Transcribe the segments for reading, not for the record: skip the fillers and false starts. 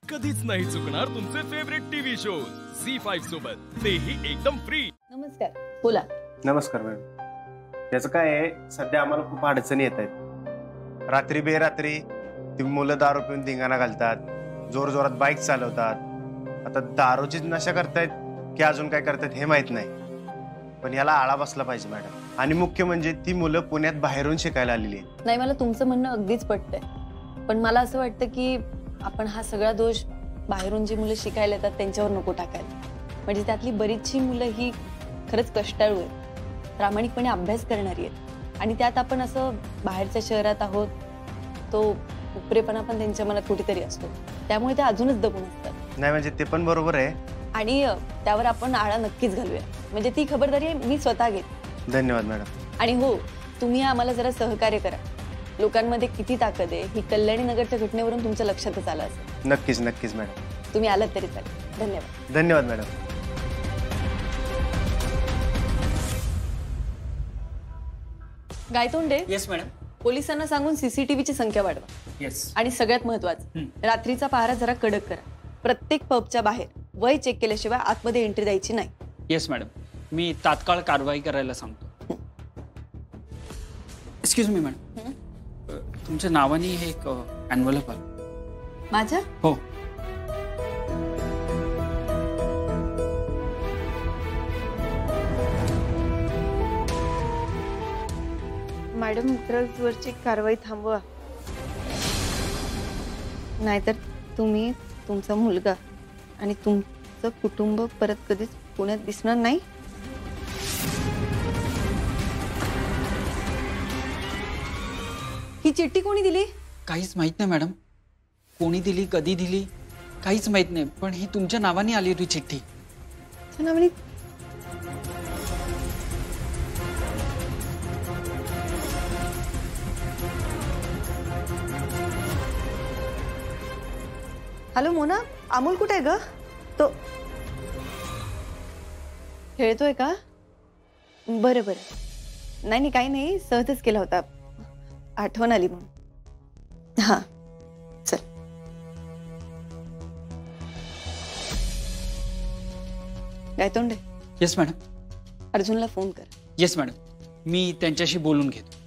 कधीच नाही चुकणार तुमचे फेवरेट टीव्ही शोज झी5 सोबत, तेही एकदम फ्री। नमस्कार, बोला। नमस्कार मॅडम। त्याचं काय आहे, सध्या आम्हाला खूप अडचणी येत आहेत। रात्री बेरात्री ती मुलं दारू पिऊन धिंगाणा घालतात, जोर जोरात बाईक चालवतात। आता दारूचीच नशा करतायत की अजून काय करतायत हे माहित नाही, पण याला आळा बसला पाहिजे मॅडम। आणि मुख्य म्हणजे ती मुलं पुण्यात बाहेरून शिकायला आलेली आहेत। नाही, मला तुमचं म्हणणं अगदीच पटतंय, पण मला असं वाटतं की आपण हा सगळा दोष बाहेरून जी मुलं शिकायला येतात त्यांच्यावर नको टाकायला। म्हणजे त्यातली बरीचशी मुलं ही खरंच कष्टाळू आहेत, प्रामाणिकपणे अभ्यास करणारी आहेत, आणि त्यात आपण असं बाहेरच्या शहरात आहोत, तो उपरेपणा पण त्यांच्या मनात कुठेतरी असतो, त्यामुळे ते अजूनच दबून असतात। नाही म्हणजे ते पण बरोबर आहे, आणि त्यावर आपण आळा नक्कीच घालूया। म्हणजे ती खबरदारी मी स्वतः घेते। धन्यवाद मॅडम। आणि हो, तुम्ही आम्हाला जरा सहकार्य करा। लोकांमध्ये किती ताकद आहे ही कल्याणी नगरच्या घटनेवरून तुमच्या लक्षातच आलं असेल। नक्कीच नक्कीच मॅडम, तुम्ही आलात तरी चालेल। धन्यवाद। धन्यवाद मॅडम। Gaitonde, yes madam. पोलिसांना सांगून सीसीटीव्हीची संख्या वाढवा। येस। आणि सगळ्यात महत्त्वाचं, रात्रीचा पहारा जरा कडक करा। प्रत्येक पबच्या बाहेर वय चेक केल्याशिवाय आतमध्ये एंट्री द्यायची नाही। येस मॅडम, मी तात्काळ कारवाई करायला सांगतो। एक्सक्यूज मी मॅडम, तुमच्या नावाने हे एक एनव्हलप आलं माझ्या? हो। मॅडम, ड्रग्जवरची कारवाई थांबवा, नाहीतर तुम्ही, तुमचा मुलगा आणि तुमचं कुटुंब परत कधीच पुण्यात दिसणार नाही। ही चिठ्ठी कोणी दिली? काहीच माहित नाही मॅडम, कोणी दिली, कधी दिली, काहीच माहित नाही, पण ही तुमच्या नावाने आली होती चिठ्ठी। नावाने? हॅलो मोना, अमोल कुठे आहे ग? तो खेळतोय का? बरं बरं, नाही काही नाही, सहजच केला होता, आठवण आली म्हणून। हा चल। गायतोंडे। Yes madam. अर्जुनला फोन कर। येस मॅडम, मी त्यांच्याशी बोलून घेतो।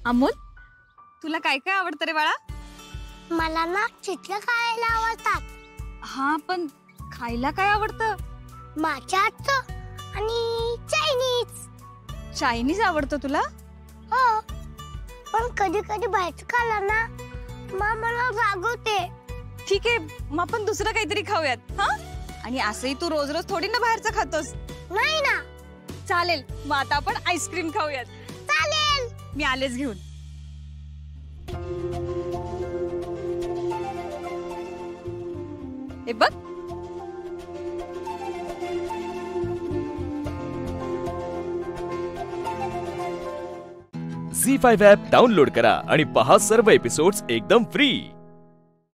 अमोल, तुला काय काय आवडतं रे बाळा? मला ना चित्र खायला आवडतात। हा, पण खायला काय आवडतं? माझ्या हातचं आणि चायनीज। चायनीज आवडतं तुला? हो, पण कधी कधी बाहेरचं खाल्लं ना मला रागवते। ठीक आहे, मग आपण दुसरं काहीतरी खाऊयात। हा, आणि असंही तू रोज रोज थोडी ना बाहेरचं खातोस। नाही ना। चालेल, मग आता आपण आईस्क्रीम खाऊयात। चालेल, मी आलेच घेऊन। हे बघ, झी5 ॲप डाउनलोड करा आणि पहा सर्व एपिसोड्स एकदम फ्री।